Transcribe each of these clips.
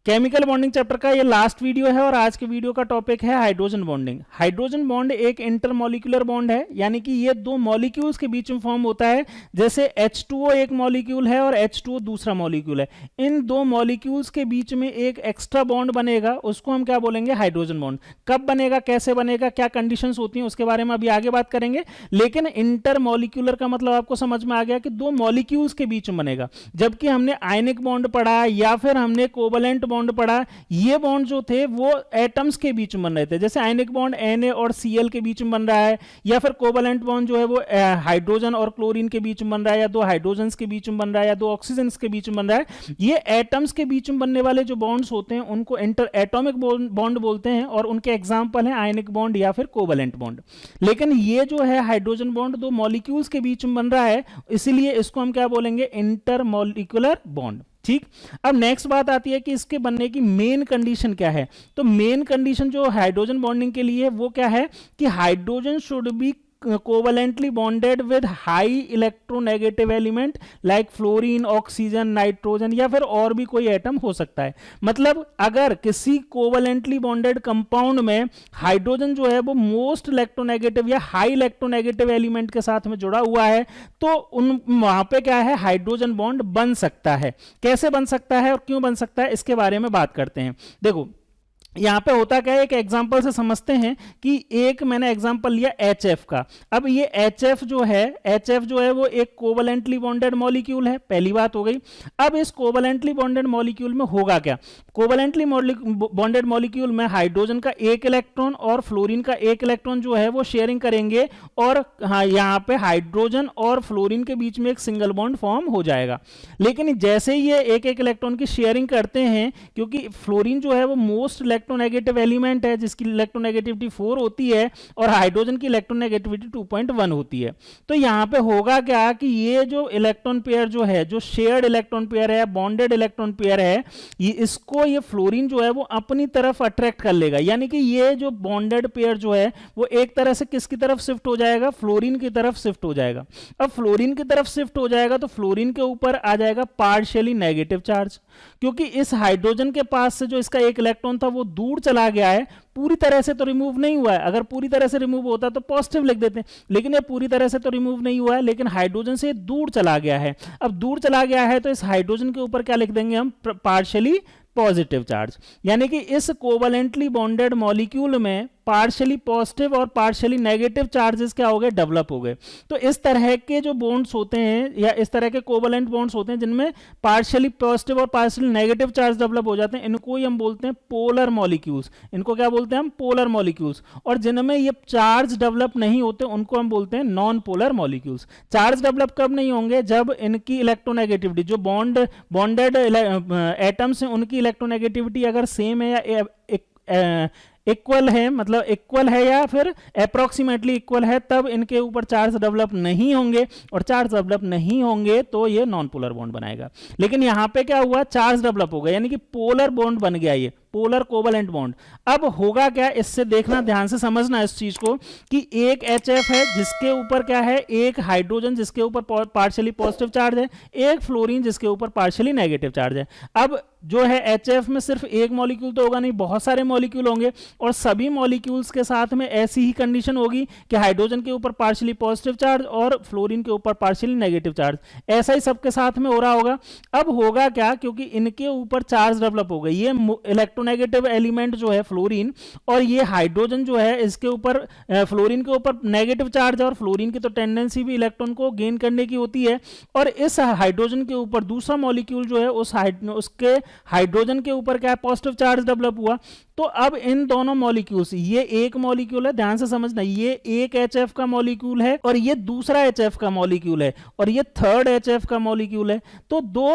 Chemical bonding chapter का ये last video है और आज के वीडियो का टॉपिक है हाइड्रोजन बॉन्डिंग। हाइड्रोजन बॉन्ड एक इंटरमॉलिक्यूलर बॉन्ड है, यानी कि ये दो मॉलिक्यूल्स के बीच में फॉर्म होता है। जैसे H2O एक मॉलिक्यूल है और H2O दूसरा मॉलिक्यूल है, इन दो मॉलिक्यूल्स के बीच में एक एक्स्ट्रा बॉन्ड बनेगा, उसको हम क्या बोलेंगे? Hydrogen bond. कब बनेगा, कैसे बनेगा, क्या कंडीशंस होती हैं, उसके बारे में अभी आगे बात करेंगे। लेकिन इंटरमॉलिक्यूलर का मतलब आपको समझ में आ गया कि दो मॉलिक्यूल्स के बीच में बनेगा। जबकि हमने आयनिक बॉन्ड पढ़ा या फिर हमने कोवलेंट बॉन्ड पढ़ा, ये बॉन्ड जो थे वो एटम्स के बीच में बन रहे थे। जैसे आयनिक बॉन्ड Na और Cl के बीच में बन रहा है, या फिर कोवलेंट बॉन्ड जो है वो हाइड्रोजन और क्लोरीन के बीच में बन रहा है, या दो हाइड्रोजन्स के बीच में बन रहा है, या दो ऑक्सीजन्स के बीच में बन रहा है। ये एटम्स के बीच में बनने वाले जो बॉन्ड्स होते हैं उनको इंटर एटॉमिक बॉन्ड बोलते हैं, और उनके एग्जाम्पल है आयनिक बॉन्ड या फिर कोवलेंट बॉन्ड। लेकिन ये जो है हाइड्रोजन बॉन्ड दो मॉलिक्यूल्स के बीच में बन रहा है, इसीलिए इसको हम क्या बोलेंगे? Intermolecular bond. ठीक, अब नेक्स्ट बात आती है कि इसके बनने की मेन कंडीशन क्या है। तो मेन कंडीशन जो हाइड्रोजन बॉन्डिंग के लिए है वो क्या है कि hydrogen should be covalently bonded with high electronegative element like fluorine, oxygen, nitrogen, या फिर और भी कोई एटम हो सकता है। मतलब अगर किसी कोवलेंटली बॉन्डेड कंपाउंड में हाइड्रोजन जो है वो मोस्ट इलेक्ट्रोनेगेटिव या हाई इलेक्ट्रोनेगेटिव एलिमेंट के साथ में जुड़ा हुआ है, तो उन वहां पे क्या है? हाइड्रोजन बॉन्ड बन सकता है। कैसे बन सकता है और क्यों बन सकता है, इसके बारे में बात करते हैं। देखो यहां पे होता क्या है, एक एग्जांपल से समझते हैं कि एक मैंने एग्जांपल लिया HF का। अब ये HF जो है वो एक कोवलेंटली बॉन्डेड मॉलिक्यूल है, पहली बात हो गई। अब इस कोवलेंटली बॉन्डेड मॉलिक्यूल में होगा क्या? कोवलेंटली बॉन्डेड मॉलिक्यूल में हाइड्रोजन का एक इलेक्ट्रॉन और फ्लोरीन का एक इलेक्ट्रॉन जो है वो शेयरिंग करेंगे, और हाँ, यहाँ पे हाइड्रोजन और फ्लोरीन के बीच में एक सिंगल बॉन्ड फॉर्म हो जाएगा। लेकिन जैसे ही ये एक एक इलेक्ट्रॉन की शेयरिंग करते हैं, क्योंकि फ्लोरीन जो है वो मोस्ट इलेक्ट्रोनेगेटिव एलिमेंट है जिसकी इलेक्ट्रोनेगेटिविटी 4 होती है, और हाइड्रोजन की इलेक्ट्रोनेगेटिविटी 2.1 होती है। तो यहां पे होगा क्या कि ये जो इलेक्ट्रॉन पेयर जो है, जो शेयर्ड इलेक्ट्रॉन पेयर है, बॉन्डेड इलेक्ट्रॉन पेयर है, ये फ्लोरीन जो है वो अपनी तरफ अट्रैक्ट कर लेगा। यानी कि ये जो बॉन्डेड पेयर जो है वो एक तरह से किसकी तरफ शिफ्ट हो जाएगा? फ्लोरीन की तरफ शिफ्ट हो जाएगा। अब फ्लोरीन की तरफ शिफ्ट हो जाएगा तो फ्लोरीन के ऊपर आ जाएगा पार्शियली नेगेटिव चार्ज, क्योंकि इस हाइड्रोजन के पास से जो इसका एक इलेक्ट्रॉन था वो दूर चला गया है, पूरी तरह से तो रिमूव नहीं हुआ है। अगर पूरी तरह से रिमूव होता तो पॉजिटिव लिख देते हैं, लेकिन ये पूरी तरह से तो रिमूव नहीं हुआ है, लेकिन हाइड्रोजन से दूर चला गया है। अब दूर चला गया है तो इस हाइड्रोजन के ऊपर क्या लिख देंगे हम? Partially positive charge. यानी कि इस कोवलेंटली बॉन्डेड मॉलिक्यूल में पार्शियली पॉजिटिव और पार्शियली नेगेटिव चार्जेस क्या हो गए? डेवलप हो गए। तो इस तरह के जो बॉन्ड्स होते हैं या इस तरह के कोवलेंट बॉन्ड्स होते हैं जिनमें पार्शियली पॉजिटिव और पार्शियली नेगेटिव चार्ज डेवलप हो जाते हैं, इनको ही हम बोलते हैं पोलर मॉलिक्यूल्स। इनको क्या बोलते हैं हम? Polar molecules. और जिनमें ये चार्ज डेवलप नहीं होते उनको हम बोलते हैं non polar molecules. Charge develop कब नहीं होंगे? जब इनकी इलेक्ट्रोनेगेटिविटी, जो बॉन्डेड एटम्स हैं उनकी इलेक्ट्रोनेगेटिविटी अगर सेम है या इक्वल है, मतलब इक्वल है या फिर अप्रोक्सीमेटली इक्वल है, तब इनके ऊपर चार्ज डेवलप नहीं होंगे, और चार्ज डेवलप नहीं होंगे तो ये नॉन पोलर बॉन्ड बनाएगा। लेकिन यहां पे क्या हुआ? चार्ज डेवलप हो गया, यानी कि पोलर बॉन्ड बन गया, ये पोलर कोवलेंट बॉन्ड। अब होगा क्या, इससे देखना, ध्यान से समझना इस चीज को, कि एक HF है जिसके ऊपर क्या है? एक हाइड्रोजन जिसके ऊपर पार्शियली पॉजिटिव चार्ज है, एक फ्लोरीन जिसके ऊपर पार्शियली नेगेटिव चार्ज है। अब जो है HF में सिर्फ एक मॉलिक्यूल तो होगा नहीं, बहुत सारे मॉलिक्यूल होंगे, और सभी मॉलिक्यूल्स के साथ में ऐसी ही कंडीशन होगी कि हाइड्रोजन के ऊपर पार्शियली पॉजिटिव चार्ज और फ्लोरीन के ऊपर पार्शियली नेगेटिव चार्ज, ऐसा ही सबके साथ में हो रहा होगा। अब होगा क्या, क्योंकि इनके ऊपर चार्ज डेवलप हो गई, ये इलेक्ट्रोनेगेटिव एलिमेंट जो है फ्लोरीन, और ये हाइड्रोजन जो है इसके ऊपर फ्लोरीन के ऊपर नेगेटिव चार्ज है, और फ्लोरीन की तो टेंडेंसी भी इलेक्ट्रॉन को गेन करने की होती है। और इस हाइड्रोजन के ऊपर दूसरा मॉलिक्यूल जो है उसके हाइड्रोजन के ऊपर क्या है? पॉजिटिव चार्ज डेवलप हुआ। तो अब इन दोनों मॉलिक्यूल्स, ये एक मॉलिक्यूल है, ध्यान से समझना, ये एक HF का मॉलिक्यूल है और ये दूसरा HF का मॉलिक्यूल है, और ये थर्ड HF का मॉलिक्यूल है। तो दो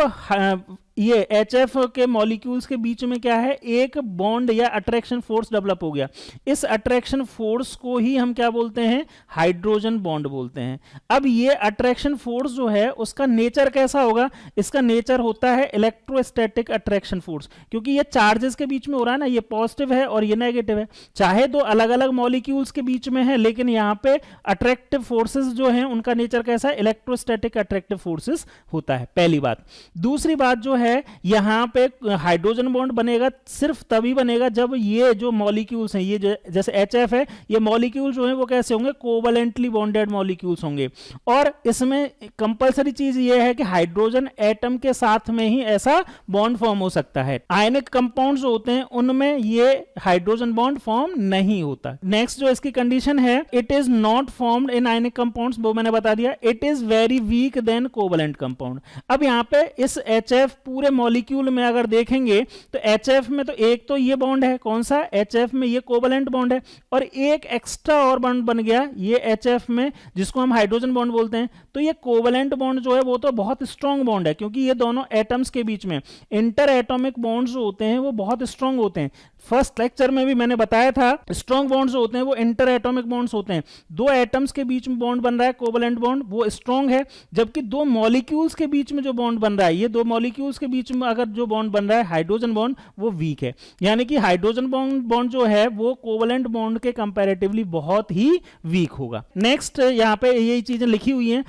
ये HF के मॉलिक्यूल्स के बीच में क्या है? एक बॉन्ड या अट्रैक्शन फोर्स डेवलप हो गया। इस अट्रैक्शन फोर्स को ही हम क्या बोलते हैं? हाइड्रोजन बॉन्ड बोलते हैं। अब ये अट्रैक्शन फोर्स जो है उसका नेचर कैसा होगा? इसका नेचर होता है इलेक्ट्रोस्टैटिक अट्रैक्शन फोर्स, क्योंकि ये चार्जेस के बीच में हो रहा है ना, ये पॉजिटिव है और ये नेगेटिव है, चाहे दो अलग अलग मॉलिक्यूल्स के बीच में है, लेकिन यहाँ पे अट्रैक्टिव फोर्सेस जो हैं उनका नेचर कैसा है? इलेक्ट्रोस्टैटिक अट्रैक्टिव फोर्सेस होता है, पहली बात। दूसरी बात जो है है यहाँ पे हाइड्रोजन बॉन्ड बनेगा सिर्फ तभी बनेगा जब ये जो मॉलिक्यूल्स हैं, ये जैसे HF है, ये मॉलिक्यूल जो है वो कैसे होंगे, कोवलेंटली बॉन्डेड मॉलिक्यूल्स होंगे। और इसमें कंपलसरी चीज ये है कि हाइड्रोजन एटम के साथ में ही ऐसा बॉन्ड फॉर्म हो सकता है। आयनिक कंपाउंड्स जो होते हैं उनमें ये हाइड्रोजन बॉन्ड फॉर्म नहीं होता। नेक्स्ट जो इसकी कंडीशन है, it is not formed in ionic compounds, वो मैंने बता दिया। It is very weak than covalent compound. अब यहाँ पे इस HF पूरे मॉलिक्यूल में अगर देखेंगे तो HF में तो एक तो ये बॉन्ड है, कौन सा, HF में ये कोवलेंट बॉन्ड है, और एक एक्स्ट्रा और बॉन्ड बन गया ये HF में जिसको हम हाइड्रोजन बॉन्ड बोलते हैं। तो ये कोवलेंट बॉन्ड जो है वो तो बहुत स्ट्रॉन्ग बॉन्ड है, क्योंकि ये दोनों एटम्स के बीच में इंटर एटॉमिक बॉन्ड्स जो होते हैं वो बहुत स्ट्रॉन्ग होते हैं। फर्स्ट लेक्चर में भी मैंने बताया था, स्ट्रॉन्ग बॉन्ड्स होते हैं वो इंटर एटॉमिक बॉन्ड्स होते हैं। दो एटम्स के बीच में बॉन्ड बन रहा है कोवलेंट बॉन्ड, वो स्ट्रॉन्ग है, जबकि दो मॉलिक्यूल्स के बीच में जो बॉन्ड बन रहा है, ये दो मॉलिक्यूल्स के बीच में अगर जो बॉन्ड बन रहा है हाइड्रोजन बॉन्ड, वो वीक है। यानी कि हाइड्रोजन बॉन्ड जो है वो कोवलेंट बॉन्ड के कंपैरेटिवली बहुत ही वीक होगा। नेक्स्ट यहाँ पे यही चीजें लिखी हुई हैं।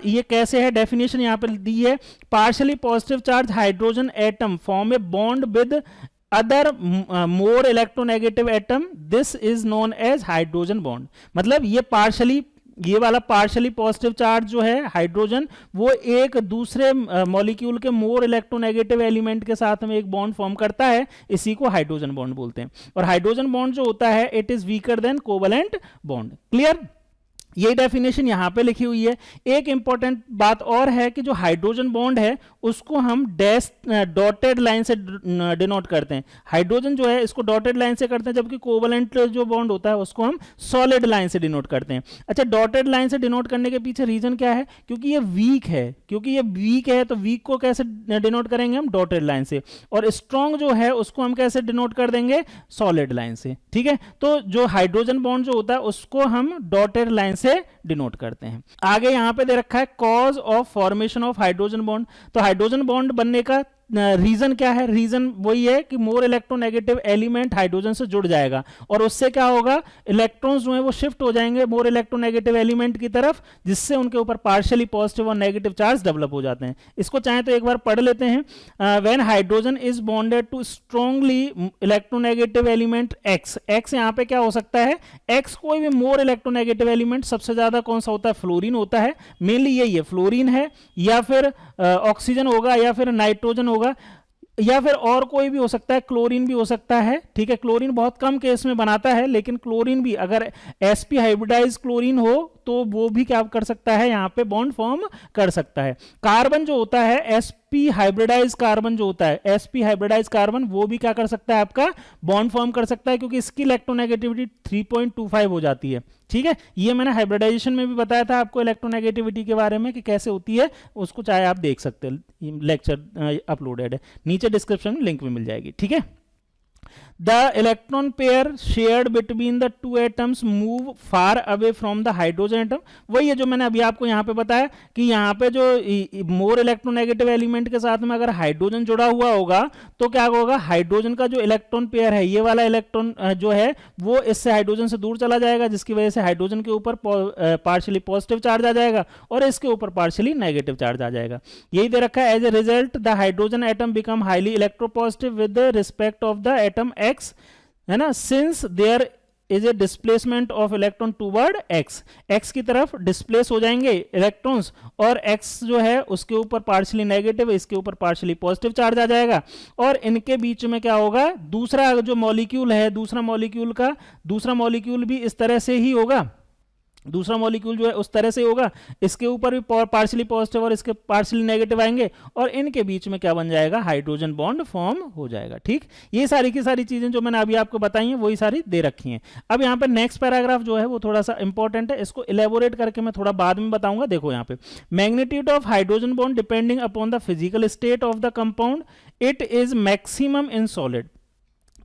ये कैसे है, डेफिनेशन यहाँ पे दी है, partially positive charge hydrogen atom form a bond with other more electronegative atom, this is known as hydrogen bond. मतलब ये वाला पार्शियली पॉजिटिव चार्ज जो है हाइड्रोजन, वो एक दूसरे मॉलिक्यूल के मोर इलेक्ट्रोनेगेटिव एलिमेंट के साथ में एक बॉन्ड फॉर्म करता है, इसी को हाइड्रोजन बॉन्ड बोलते हैं। और हाइड्रोजन बॉन्ड जो होता है it is weaker then covalent bond. Clear, ये डेफिनेशन यहां पे लिखी हुई है। एक इंपॉर्टेंट बात और है कि जो हाइड्रोजन बॉन्ड है उसको हम डैश डॉटेड लाइन से डिनोट करते हैं। हाइड्रोजन जो है इसको डॉटेड लाइन से करते हैं, जबकि कोवलेंट जो बॉन्ड होता है उसको हम सॉलिड लाइन से डिनोट करते हैं। अच्छा, डॉटेड लाइन से डिनोट करने के पीछे रीजन क्या है, क्योंकि ये वीक है, तो वीक को कैसे डिनोट करेंगे हम, डॉटेड लाइन से। और स्ट्रॉन्ग जो है उसको हम कैसे डिनोट कर देंगे, सॉलिड लाइन से। ठीक है, तो जो हाइड्रोजन बॉन्ड जो होता है उसको हम डॉटेड लाइन से डिनोट करते हैं। आगे यहां पे दे रखा है cause of formation of hydrogen bond. तो हाइड्रोजन बॉन्ड बनने का रीजन क्या है, रीजन वही है कि मोर इलेक्ट्रोनेगेटिव एलिमेंट हाइड्रोजन से जुड़ जाएगा और उससे क्या होगा, इलेक्ट्रॉन्स जो है वो शिफ्ट हो जाएंगे मोर इलेक्ट्रोनेगेटिव एलिमेंट की तरफ, जिससे उनके ऊपर पार्शियली पॉजिटिव और नेगेटिव चार्ज डेवलप हो जाते हैं। इसको चाहे तो एक बार पढ़ लेते हैं। When hydrogen is bonded to strongly electronegative element x, x यहाँ पे क्या हो सकता है, एक्स कोई भी मोर इलेक्ट्रोनेगेटिव एलिमेंट, सबसे ज्यादा कौन सा होता है, फ्लोरीन होता है, मेनली यही है, फ्लोरीन है या फिर ऑक्सीजन होगा या फिर नाइट्रोजन होगा या फिर और कोई भी हो सकता है, क्लोरीन भी हो सकता है। ठीक है, क्लोरीन बहुत कम केस में बनाता है, लेकिन क्लोरीन भी अगर sp हाइब्रिडाइज क्लोरीन हो तो वो भी क्या कर सकता है, यहाँ पे बॉन्ड फॉर्म कर सकता है। कार्बन जो होता है sp हाइब्रिडाइज कार्बन जो होता है, sp हाइब्रिडाइज कार्बन, वो भी क्या कर सकता है, आपका बॉन्ड फॉर्म कर सकता है, क्योंकि इसकी इलेक्ट्रोनेगेटिविटी 3.25 हो जाती है। ठीक है, ये मैंने हाइब्रिडाइजेशन में भी बताया था आपको इलेक्ट्रोनेगेटिविटी के बारे में कि कैसे होती है, उसको चाहे आप देख सकते हैं, लेक्चर अपलोडेड है, नीचे डिस्क्रिप्शन में लिंक भी मिल जाएगी। ठीक है, the electron pair shared between the two atoms move far away from the hydrogen atom। वही है जो मैंने अभी आपको यहाँ पे बताया कि यहाँ पे जो मोर इलेक्ट्रोनेगेटिव एलिमेंट के साथ में अगर हाइड्रोजन जुड़ा हुआ होगा तो क्या होगा, हाइड्रोजन का जो इलेक्ट्रॉन पेयर है, ये वाला इलेक्ट्रॉन जो है वो इससे हाइड्रोजन से दूर चला जाएगा, जिसकी वजह से हाइड्रोजन के ऊपर पार्शियली पॉजिटिव चार्ज आ जाएगा और इसके ऊपर पार्शियली नेगेटिव चार्ज आ जाएगा। यही दे रखा है, as a result the hydrogen atom become highly electropositive with respect of the atom x, है ना, since there is a displacement of electron toward x, x की तरफ डिस्प्लेस हो जाएंगे इलेक्ट्रॉन्स और x जो है उसके ऊपर पार्शियली नेगेटिव, इसके ऊपर पार्शियली पॉजिटिव चार्ज आ जाएगा और इनके बीच में क्या होगा, दूसरा जो मॉलिक्यूल है, दूसरा मॉलिक्यूल भी इस तरह से ही होगा, दूसरा मॉलिक्यूल जो है उस तरह से होगा, इसके ऊपर भी पार्शियली पॉजिटिव और इसके पार्शियली नेगेटिव आएंगे और इनके बीच में क्या बन जाएगा, हाइड्रोजन बॉन्ड फॉर्म हो जाएगा। ठीक, ये सारी की सारी चीजें जो मैंने अभी आपको बताई हैं वही सारी दे रखी हैं। अब यहाँ पे नेक्स्ट पैराग्राफ जो है वो थोड़ा सा इंपॉर्टेंट है, इसको इलेबोरेट करके मैं थोड़ा बाद में बताऊंगा। देखो यहाँ पे, magnitude of hydrogen bond depending upon the physical state of the compound, it is maximum in solid.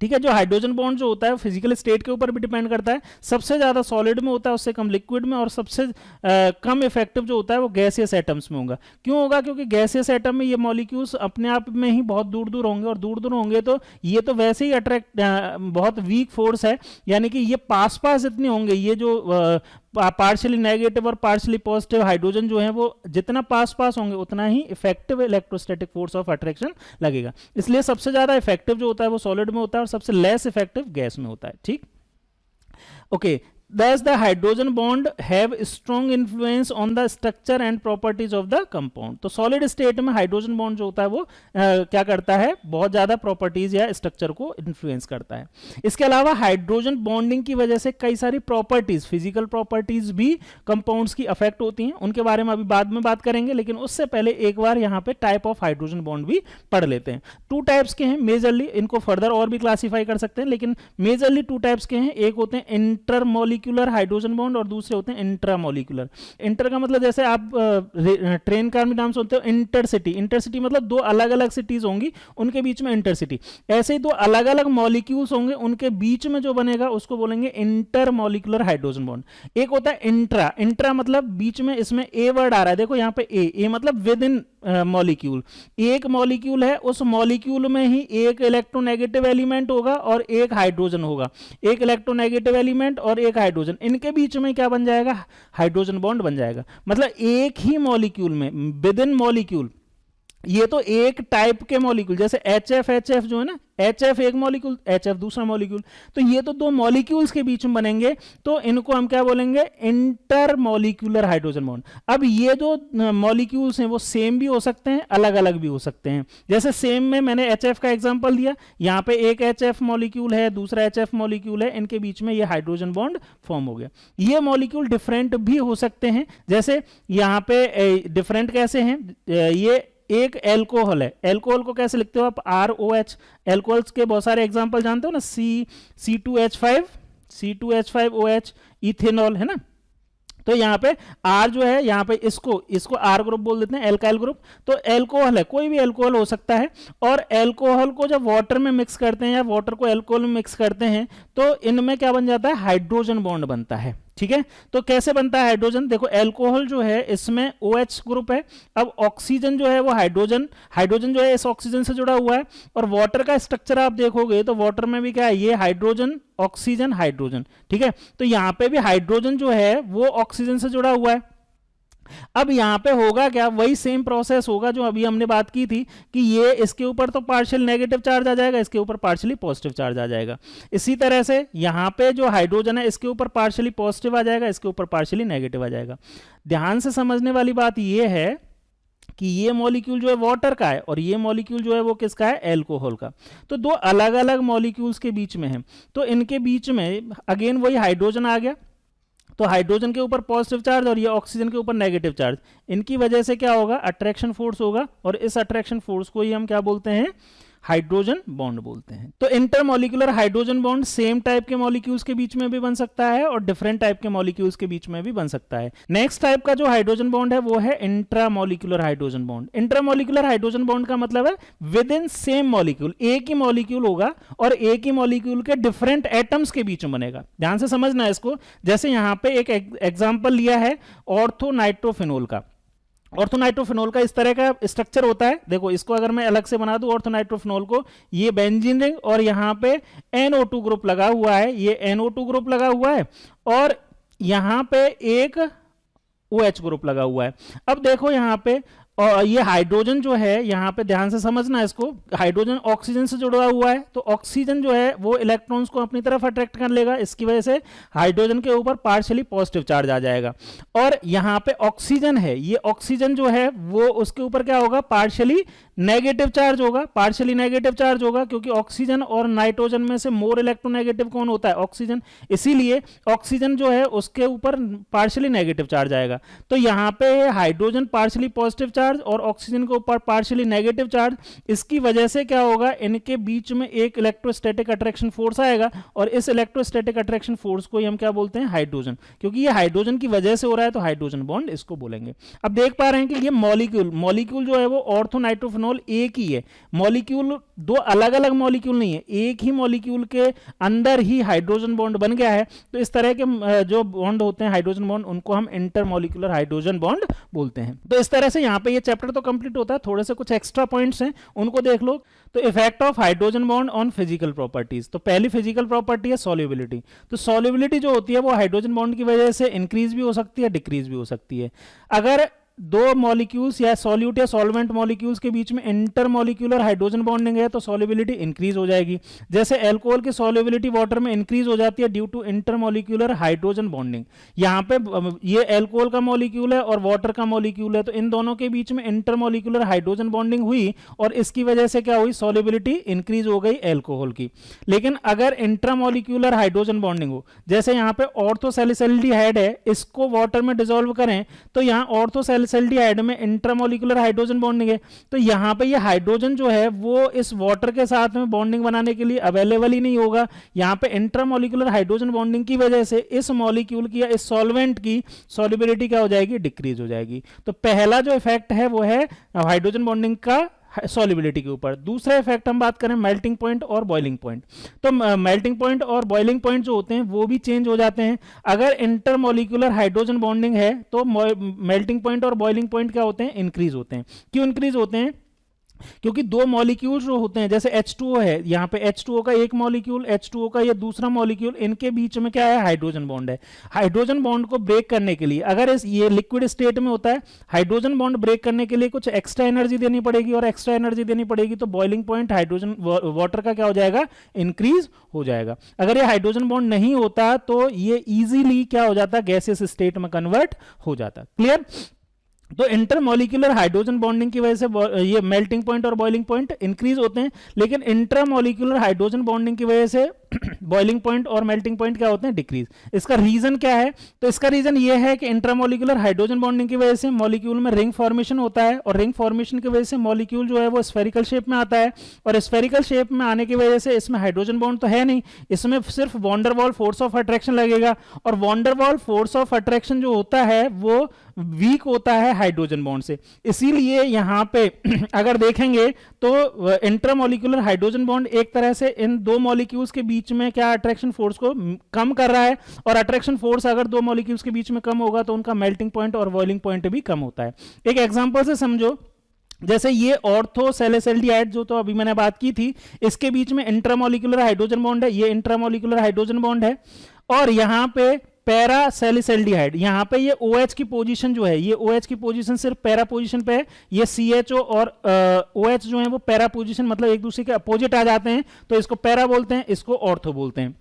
ठीक है। जो हाइड्रोजन बॉन्ड जो होता है फिजिकल स्टेट के ऊपर भी डिपेंड करता है, सबसे ज्यादा सॉलिड में होता है, उससे कम लिक्विड में, और सबसे कम इफेक्टिव जो होता है वो गैसियस एटम्स में होगा। क्यों होगा? क्योंकि गैसियस एटम में ये मॉलिक्यूल्स अपने आप में ही बहुत दूर दूर होंगे, और दूर दूर होंगे तो ये तो वैसे ही अट्रैक्ट बहुत वीक फोर्स है, यानी कि ये पास पास इतने होंगे, ये जो पार्शियली नेगेटिव और पार्शियली पॉजिटिव हाइड्रोजन जो है वो जितना पास पास होंगे उतना ही effective electrostatic force of attraction लगेगा। इसलिए सबसे ज्यादा इफेक्टिव जो होता है वो सॉलिड में होता है और सबसे लेस इफेक्टिव गैस में होता है। ठीक, okay. Does the hydrogen bond have strong influence on the structure and properties of the compound? तो solid state में हाइड्रोजन बॉन्ड जो होता है वो क्या करता है? बहुत ज्यादा प्रॉपर्टीज या स्ट्रक्चर को इन्फ्लुएंस करता है। इसके अलावा हाइड्रोजन बॉन्डिंग की वजह से कई सारी प्रॉपर्टीज, फिजिकल प्रॉपर्टीज भी कंपाउंड्स की अफेक्ट होती हैं, उनके बारे में अभी बाद में बात करेंगे, लेकिन उससे पहले एक बार यहाँ पे टाइप ऑफ हाइड्रोजन बॉन्ड भी पढ़ लेते हैं। टू टाइप्स के हैं मेजरली, इनको फर्दर और भी क्लासीफाई कर सकते हैं, लेकिन मेजरली टू टाइप्स के हैं। एक होते हैं इंटरमोलिक्यूलर हाइड्रोजन बॉन्ड और दूसरे होते हैं इंट्रामोलिकुलर। इंटर का मतलब जैसे आप ट्रेन कार में नाम सुनते हो इंटरसिटी, इंटरसिटी मतलब दो अलग अलग सिटीज होंगी उनके बीच में इंटरसिटी, ऐसे ही दो अलग अलग मॉलिक्यूल्स होंगे उनके बीच में जो बनेगा उसको बोलेंगे इंटरमोलिकुलर हाइड्रोजन बॉन्ड। एक होता है इंट्रा, इंट्रा मतलब बीच में, इसमें ए वर्ड आ रहा है, देखो यहाँ पे ए मतलब विद इन मॉलिक्यूल, एक मॉलिक्यूल है उस मॉलिक्यूल में ही एक इलेक्ट्रोनेगेटिव एलिमेंट होगा और एक हाइड्रोजन होगा, एक इलेक्ट्रोनेगेटिव एलिमेंट और एक हाइड्रोजन, इनके बीच में क्या बन जाएगा? हाइड्रोजन बॉन्ड बन जाएगा। मतलब एक ही मॉलिक्यूल में, विद इन मॉलिक्यूल, ये तो एक टाइप के मॉलिक्यूल, जैसे HF जो है ना, HF एक मॉलिक्यूल, HF दूसरा मॉलिक्यूल, तो ये तो दो मॉलिक्यूल्स के बीच में बनेंगे, तो इनको हम क्या बोलेंगे? Intermolecular hydrogen bond. अब ये जो मॉलिक्यूल्स हैं वो सेम भी हो सकते हैं, अलग अलग भी हो सकते हैं। जैसे सेम में मैंने HF का एग्जांपल दिया, यहाँ पे एक HF मॉलिक्यूल है, दूसरा HF मॉलिक्यूल है, इनके बीच में ये हाइड्रोजन बॉन्ड फॉर्म हो गया। ये मॉलिक्यूल डिफरेंट भी हो सकते हैं, जैसे यहाँ पे डिफरेंट कैसे हैं? ये एक एल्कोहल है, एल्कोहल को कैसे लिखते हो आप? ROH। एल्कोहल्स के बहुत सारे एग्जांपल जानते हो ना, C2H5OH, इथेनॉल, है ना। तो यहाँ पे R जो है, यहाँ पे इसको R ग्रुप बोल देते हैं, एल्काइल ग्रुप। तो एल्कोहल है, कोई भी एल्कोहल हो सकता है, और एल्कोहल को जब वाटर में मिक्स करते हैं या वाटर को एल्कोहल में मिक्स करते हैं तो इनमें क्या बन जाता है? हाइड्रोजन बॉन्ड बनता है। ठीक है, तो कैसे बनता है हाइड्रोजन? देखो एल्कोहल जो है इसमें OH ग्रुप है, अब ऑक्सीजन जो है वो हाइड्रोजन जो है इस ऑक्सीजन से जुड़ा हुआ है, और वाटर का स्ट्रक्चर आप देखोगे तो वाटर में भी क्या है? ये हाइड्रोजन ऑक्सीजन हाइड्रोजन। ठीक है, तो यहां पे भी हाइड्रोजन जो है वो ऑक्सीजन से जुड़ा हुआ है। अब यहां पे होगा क्या? वही सेम प्रोसेस होगा जो अभी हमने बात की थी कि ये इसके ऊपर तो पार्शियल नेगेटिव चार्ज आ जाएगा, इसके ऊपर पार्शियली पॉजिटिव चार्ज आ जाएगा। इसी तरह से यहां पे जो हाइड्रोजन है इसके ऊपर पार्शियली पॉजिटिव आ जाएगा, इसके ऊपर पार्शियली नेगेटिव आ जाएगा। ध्यान से समझने वाली बात ये है कि ये मॉलिक्यूल जो है वाटर का है और ये मॉलिक्यूल जो है वो किसका है? एल्कोहल का। तो दो अलग अलग मॉलिक्यूल्स के बीच में है, तो इनके बीच में अगेन वही हाइड्रोजन आ गया, तो हाइड्रोजन के ऊपर पॉजिटिव चार्ज और ये ऑक्सीजन के ऊपर नेगेटिव चार्ज, इनकी वजह से क्या होगा? अट्रैक्शन फोर्स होगा, और इस अट्रैक्शन फोर्स को ही हम क्या बोलते हैं? हाइड्रोजन बॉन्ड बोलते हैं। तो intermolecular hydrogen bond same type के मॉलिक्यूल्स के बीच में भी बन सकता है और डिफरेंट टाइप के मॉलिक्यूल्स के बीच में भी बन सकता है। नेक्स्ट टाइप का जो हाइड्रोजन बॉन्ड है वो है intramolecular hydrogen bond. Intramolecular hydrogen bond का मतलब है विद इन सेम मॉलिक्यूल, एक ही मॉलिक्यूल होगा और एक ही मॉलिक्यूल के डिफरेंट एटम्स के बीच में बनेगा। ध्यान से समझना है इसको। जैसे यहां पे एक एग्जांपल लिया है ऑर्थोनाइट्रोफिनोल का। ऑर्थोनाइट्रोफिनोल का इस तरह का स्ट्रक्चर होता है, देखो इसको अगर मैं अलग से बना दूं ऑर्थोनाइट्रोफिनोल को, ये बेंजीन रिंग और यहां पे NO2 ग्रुप लगा हुआ है, ये NO2 ग्रुप लगा हुआ है और यहां पे एक OH ग्रुप लगा हुआ है। अब देखो यहां पे और ये हाइड्रोजन जो है, यहां पे ध्यान से समझना इसको, हाइड्रोजन ऑक्सीजन से जुड़ा हुआ है, तो ऑक्सीजन जो है वो इलेक्ट्रॉन्स को अपनी तरफ अट्रैक्ट कर लेगा, इसकी वजह से हाइड्रोजन के ऊपर पार्शियली पॉजिटिव चार्ज आ जाएगा। और यहां पे ऑक्सीजन है, ये ऑक्सीजन जो है वो उसके ऊपर क्या होगा? पार्शियली नेगेटिव चार्ज होगा, पार्शियली नेगेटिव चार्ज होगा, क्योंकि ऑक्सीजन और नाइट्रोजन में से मोर इलेक्ट्रोनेगेटिव कौन होता है? ऑक्सीजन। इसीलिए ऑक्सीजन जो है उसके ऊपर पार्शियली नेगेटिव चार्ज आएगा। तो यहां पे हाइड्रोजन पार्शियली पॉजिटिव चार्ज और ऑक्सीजन के ऊपर पार्शियली नेगेटिव चार्ज, इसकी वजह से क्या होगा? इनके बीच में एक इलेक्ट्रोस्टैटिक अट्रैक्शन फोर्स आएगा और इस इलेक्ट्रोस्टैटिक अट्रैक्शन फोर्स को ही हम क्या बोलते हैं? हाइड्रोजन। क्योंकि ये हाइड्रोजन की वजह से हो रहा है तो हाइड्रोजन बॉन्ड इसको बोलेंगे। अब देख पा रहे हैं कि ये मॉलिक्यूल जो है वो ऑर्थोनाइट्रोफिनोल इथेनॉल एक ही है, मॉलिक्यूल दो अलग अलग मॉलिक्यूल नहीं है, एक ही मॉलिक्यूल के अंदर ही हाइड्रोजन बॉन्ड बन गया है, तो इस तरह के जो बॉन्ड होते हैं हाइड्रोजन बॉन्ड, उनको हम इंटरमॉलिक्यूलर हाइड्रोजन बॉन्ड बोलते हैं। तो इस तरह से यहाँ पे ये चैप्टर तो कंप्लीट होता है, थोड़े से कुछ एक्स्ट्रा पॉइंट्स हैं उनको देख लो। तो effect of hydrogen bond on physical properties, तो पहली फिजिकल प्रॉपर्टी है सॉल्युबिलिटी। तो सॉल्युबिलिटी जो होती है वो हाइड्रोजन बॉन्ड की वजह से इंक्रीज भी हो सकती है, डिक्रीज भी हो सकती है। अगर दो मॉलिक्यूल्स या सॉल्यूट या सॉल्वेंट मॉलिक्यूल्स के बीच में इंटरमॉलिक्यूलर हाइड्रोजन बॉन्डिंग है तो सॉल्युबिलिटी इंक्रीज हो जाएगी। जैसे अल्कोहल की सॉल्युबिलिटी वाटर में इंक्रीज हो जाती है due to intermolecular hydrogen bonding. यहाँ पे ये अल्कोहल का मॉलिक्यूल है और वाटर का मॉलिक्यूल है, तो इन दोनों के बीच में इंटरमॉलिक्यूलर हाइड्रोजन बॉन्डिंग हुई और इसकी वजह से क्या हुई, सॉल्युबिलिटी इंक्रीज हो गई अल्कोहल की। लेकिन अगर इंट्रामॉलिक्यूलर हाइड्रोजन बॉन्डिंग हो, जैसे यहाँ पे ऑर्थोसैलिसल्डिहाइड है, इसको वाटर में डिसॉल्व करें तो यहाँ ऑर्थोसैलिसल्डिहाइड में इंट्रामॉलिक्यूलर हाइड्रोजन बॉन्डिंग है, तो यहाँ पे ये हाइड्रोजन जो है वो इस वाटर के साथ में बॉन्डिंग बनाने के लिए अवेलेबल ही नहीं होगा। यहाँ पे इंट्रामॉलिक्यूलर हाइड्रोजन बॉन्डिंग की वजह से इस मॉलिक्यूल की या इस सॉल्वेंट की सॉल्युबिलिटी क्या हो जाएगी, डिक्रीज हो जाएगी। तो पहला जो इफेक्ट है वो है हाइड्रोजन बॉन्डिंग का सॉल्युबिलिटी के ऊपर। दूसरा इफेक्ट हम बात करें मेल्टिंग पॉइंट और बॉइलिंग पॉइंट, तो मेल्टिंग पॉइंट और बॉइलिंग पॉइंट जो होते हैं वो भी चेंज हो जाते हैं। अगर इंटरमॉलिक्यूलर हाइड्रोजन बॉन्डिंग है तो मेल्टिंग पॉइंट और बॉइलिंग पॉइंट क्या होते हैं, इंक्रीज होते हैं। क्यों इंक्रीज होते हैं, क्योंकि दो मॉलिक्यूल्स जो होते हैं, जैसे H2O है, यहाँ पे H2O का एक मॉलिक्यूल, H2O का ये दूसरा मॉलिक्यूल, इनके बीच में क्या है, हाइड्रोजन बॉन्ड है। हाइड्रोजन बॉन्ड को ब्रेक करने के लिए, अगर ये लिक्विड स्टेट में होता है, हाइड्रोजन बॉन्ड ब्रेक करने के लिए कुछ एक्स्ट्रा एनर्जी देनी पड़ेगी, और एक्स्ट्रा एनर्जी देनी पड़ेगी तो बॉइलिंग पॉइंट हाइड्रोजन वाटर का क्या हो जाएगा, इंक्रीज हो जाएगा। अगर ये हाइड्रोजन बॉन्ड नहीं होता तो ये इजीली क्या हो जाता, गैसियस स्टेट में कन्वर्ट हो जाता। क्लियर। तो इंटरमॉलिक्यूलर हाइड्रोजन बॉन्डिंग की वजह से ये मेल्टिंग पॉइंट और बॉइलिंग पॉइंट इंक्रीज होते हैं, लेकिन इंट्रामॉलिक्यूलर हाइड्रोजन बॉन्डिंग की वजह से बॉइलिंग पॉइंट और मेल्टिंग पॉइंट क्या होते हैं, डिक्रीज। इसका रीजन क्या है, तो इसका रीजन ये है कि इंट्रामॉलिक्यूलर हाइड्रोजन बॉन्डिंग की वजह से मॉलिक्यूल में रिंग फॉर्मेशन होता है, और रिंग फॉर्मेशन की वजह से मॉलिक्यूल जो है वो स्फेरिकल शेप में आता है, और स्फेरिकल शेप में आने की वजह से इसमें हाइड्रोजन बॉन्ड तो है नहीं, इसमें सिर्फ वॉन्डरवॉल फोर्स ऑफ अट्रैक्शन लगेगा, और वॉन्डरवॉल फोर्स ऑफ अट्रैक्शन जो होता है वो वीक होता है हाइड्रोजन बॉन्ड से। इसीलिए यहां पे अगर देखेंगे तो इंट्रामॉलिक्यूलर हाइड्रोजन बॉन्ड एक तरह से इन दो मॉलिक्यूल्स के बीच में क्या अट्रैक्शन फोर्स को कम कर रहा है, और अट्रैक्शन फोर्स अगर दो मॉलिक्यूल्स के बीच में कम होगा तो उनका मेल्टिंग पॉइंट और बॉइलिंग पॉइंट भी कम होता है। एक एग्जांपल से समझो, जैसे ये ऑर्थोसैलिसल्डिहाइड जो तो अभी मैंने बात की थी, इसके बीच में इंट्रामॉलिक्यूलर हाइड्रोजन बॉन्ड है, ये इंट्रामॉलिक्यूलर हाइड्रोजन बॉन्ड है, और यहां पे पैरासैलिसल्डिहाइड, यहां पे ये OH की पोजीशन जो है, ये OH की पोजीशन सिर्फ पैरा पोजीशन पे है, ये CHO और OH जो है वो पैरा पोजीशन, मतलब एक दूसरे के अपोजिट आ जाते हैं, तो इसको पैरा बोलते हैं, इसको ऑर्थो बोलते हैं।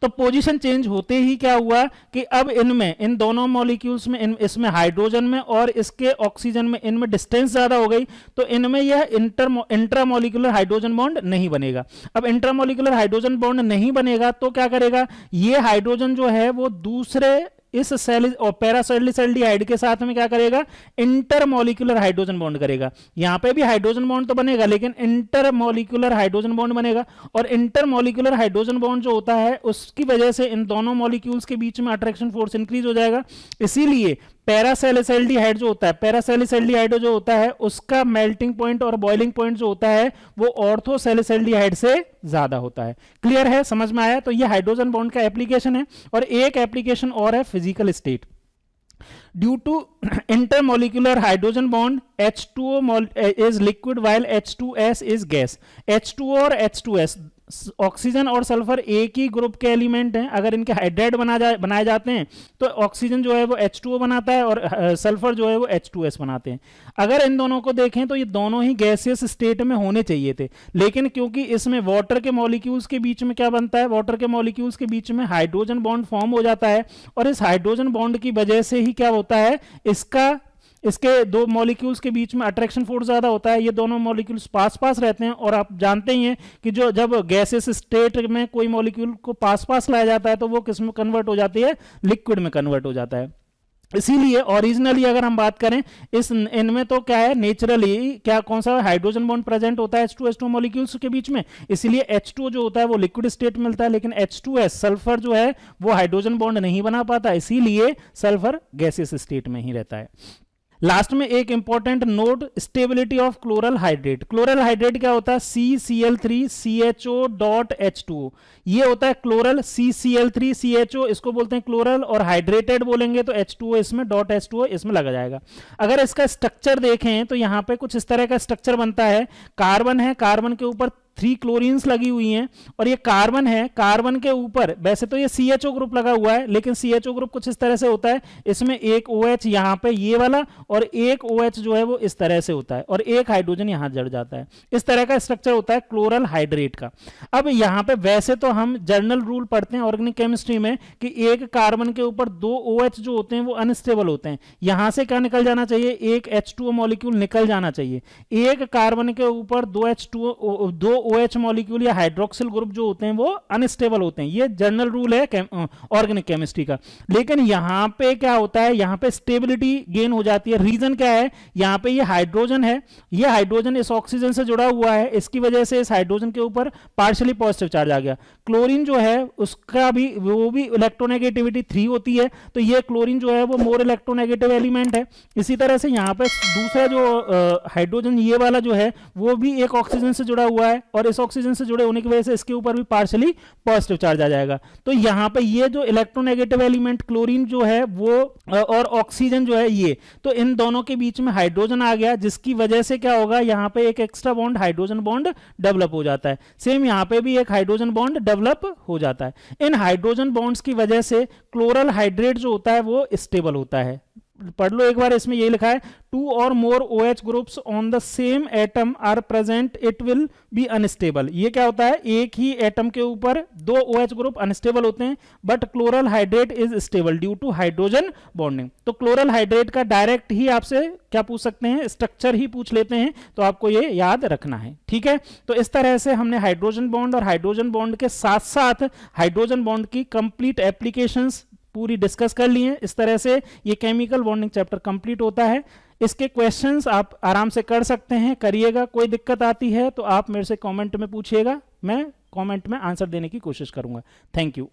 तो पोजीशन चेंज होते ही क्या हुआ कि अब इनमें, इन दोनों मॉलिक्यूल्स में, इसमें हाइड्रोजन में और इसके ऑक्सीजन में, इनमें डिस्टेंस ज्यादा हो गई, तो इनमें यह इंट्रामॉलिक्यूलर हाइड्रोजन बॉन्ड नहीं बनेगा। अब इंट्रामॉलिक्यूलर हाइड्रोजन बॉन्ड नहीं बनेगा तो क्या करेगा, ये हाइड्रोजन जो है वो दूसरे इस सेल और पैरासैलिसल्डिहाइड के साथ में क्या करेगा, इंटरमॉलिक्यूलर हाइड्रोजन बॉन्ड करेगा। यहां पे भी हाइड्रोजन बॉन्ड तो बनेगा लेकिन इंटरमॉलिक्यूलर हाइड्रोजन बॉन्ड बनेगा, और इंटरमॉलिक्यूलर हाइड्रोजन बॉन्ड जो होता है उसकी वजह से इन दोनों मॉलिक्यूल्स के बीच में अट्रैक्शन फोर्स इंक्रीज हो जाएगा। इसीलिए पैरासैलिसल्डिहाइड जो होता है, पैरासैलिसल्डिहाइड जो होता है उसका मेल्टिंग पॉइंट और बॉइलिंग पॉइंट जो होता है वो ऑर्थोसैलिसल्डिहाइड से ज्यादा होता है। क्लियर है, समझ में आया। तो ये हाइड्रोजन बॉन्ड का एप्लीकेशन है, और एक एप्लीकेशन और है physical state. Due to intermolecular hydrogen bond, H2O is liquid while H2S is gas। H2O और H2S ऑक्सीजन और सल्फर एक ही ग्रुप के एलिमेंट हैं, अगर इनके हाइड्राइड बनाए जाते हैं तो ऑक्सीजन जो है वो H2O बनाता है और सल्फर जो है वो H2S बनाते हैं। अगर इन दोनों को देखें तो ये दोनों ही गैसियस स्टेट में होने चाहिए थे, लेकिन क्योंकि इसमें वाटर के मॉलिक्यूल्स के बीच में क्या बनता है, वाटर के मॉलिक्यूल्स के बीच में हाइड्रोजन बॉन्ड फॉर्म हो जाता है, और इस हाइड्रोजन बॉन्ड की वजह से ही क्या होता है, इसके दो मॉलिक्यूल्स के बीच में अट्रैक्शन फोर्स ज्यादा होता है। ये दोनों मॉलिक्यूल्स पास पास रहते हैं, और आप जानते ही हैं कि जब गैसेस स्टेट में कोई मॉलिक्यूल को पास पास लाया जाता है तो वो किस में कन्वर्ट हो जाती है, लिक्विड में कन्वर्ट हो जाता है। इसीलिए ओरिजिनली अगर हम बात करें इनमें तो क्या है, नेचुरली क्या कौन सा हाइड्रोजन बॉन्ड प्रेजेंट होता है H2S2 मॉलिक्यूल्स के बीच में, इसलिए H2O जो होता है वो लिक्विड स्टेट मिलता है, लेकिन H2S सल्फर जो है वो हाइड्रोजन बॉन्ड नहीं बना पाता, इसीलिए सल्फर गैसियस स्टेट में ही रहता है। लास्ट में एक important note, stability of chloral hydrate. Chloral hydrate क्या होता है? CCl3CHO.H2O, ये होता है क्लोरल। CCl3CHO इसको बोलते हैं क्लोरल, और हाइड्रेटेड बोलेंगे तो H2O इसमें .H2O इसमें लगा जाएगा। अगर इसका स्ट्रक्चर देखें तो यहां पे कुछ इस तरह का स्ट्रक्चर बनता है। कार्बन है, कार्बन के ऊपर 3 क्लोरीन्स लगी हुई हैं, और ये कार्बन है, कार्बन के ऊपर वैसे तो ये CHO ग्रुप लगा हुआ है, लेकिन CHO ग्रुप कुछ इस तरह से होता है, इसमें एक OH यहाँ पे ये वाला और एक OH जो है वो इस तरह से होता है, और एक हाइड्रोजन यहाँ जड़ जाता है। इस तरह का स्ट्रक्चर होता है क्लोरल हाइड्रेट का। अब यहाँ पे वैसे तो हम जर्नल रूल पढ़ते हैं ऑर्गेनिक केमिस्ट्री में कि एक कार्बन के ऊपर 2 OH जो होते हैं वो अनस्टेबल होते हैं। यहां से क्या निकल जाना चाहिए? एक H2O मॉलिक्यूल निकल जाना चाहिए। एक कार्बन के ऊपर 2 OH मॉलिक्यूल या हाइड्रोक्सिल ग्रुप जो होते हैं वो अनस्टेबल होते हैं। ये जनरल रूल है ऑर्गेनिक केमिस्ट्री का। लेकिन यहां पे क्या होता है? यहां पे स्टेबिलिटी गेन हो जाती है। रीजन क्या है? यहां पे ये हाइड्रोजन है, ये हाइड्रोजन इस ऑक्सीजन से जुड़ा हुआ है, इसकी वजह से इस हाइड्रोजन के ऊपर पार्शियली पॉजिटिव चार्ज आ गया। क्लोरीन जो है उसका भी वो भी इलेक्ट्रोनेगेटिविटी 3 होती है, तो ये क्लोरीन जो है वो मोर इलेक्ट्रोनेगेटिव एलिमेंट है। इसी तरह से यहाँ पे दूसरा जो हाइड्रोजन ये वाला जो है वो भी एक ऑक्सीजन से जुड़ा हुआ है, और इस ऑक्सीजन से जुड़े होने की वजह से इसके ऊपर भी पार्शियली पॉजिटिव चार्ज आ जाएगा। तो यहाँ पे ये जो इलेक्ट्रोनेगेटिव एलिमेंट क्लोरीन जो है वो और ऑक्सीजन जो है ये, तो इन दोनों के बीच में हाइड्रोजन आ गया, जिसकी वजह से क्या होगा? यहाँ पे एक extra bond hydrogen bond develop हो जाता है। सेम यहाँ पे भी एक हाइड्रोजन बॉन्ड डेवलप हो जाता है। इन हाइड्रोजन बॉन्ड्स की वजह से क्लोरल हाइड्रेट जो होता है वो स्टेबल होता है। पढ़ लो एक बार, इसमें ये लिखा है 2 or more OH groups on the same atom are present, it will be unstable। ये क्या होता है? एक ही एटम के ऊपर 2 OH ग्रुप अनस्टेबल होते हैं, but chloral hydrate is stable due to hydrogen bonding. तो क्लोरल हाइड्रेट का डायरेक्ट ही आपसे क्या पूछ सकते हैं? स्ट्रक्चर ही पूछ लेते हैं, तो आपको ये याद रखना है। ठीक है, तो इस तरह से हमने हाइड्रोजन बॉन्ड और हाइड्रोजन बॉन्ड के साथ साथ हाइड्रोजन बॉन्ड की कंप्लीट एप्लीकेशंस पूरी डिस्कस कर ली है। इस तरह से ये केमिकल बॉन्डिंग चैप्टर कंप्लीट होता है। इसके क्वेश्चंस आप आराम से कर सकते हैं, करिएगा। कोई दिक्कत आती है तो आप मेरे से कमेंट में पूछिएगा, मैं कमेंट में आंसर देने की कोशिश करूंगा। Thank you.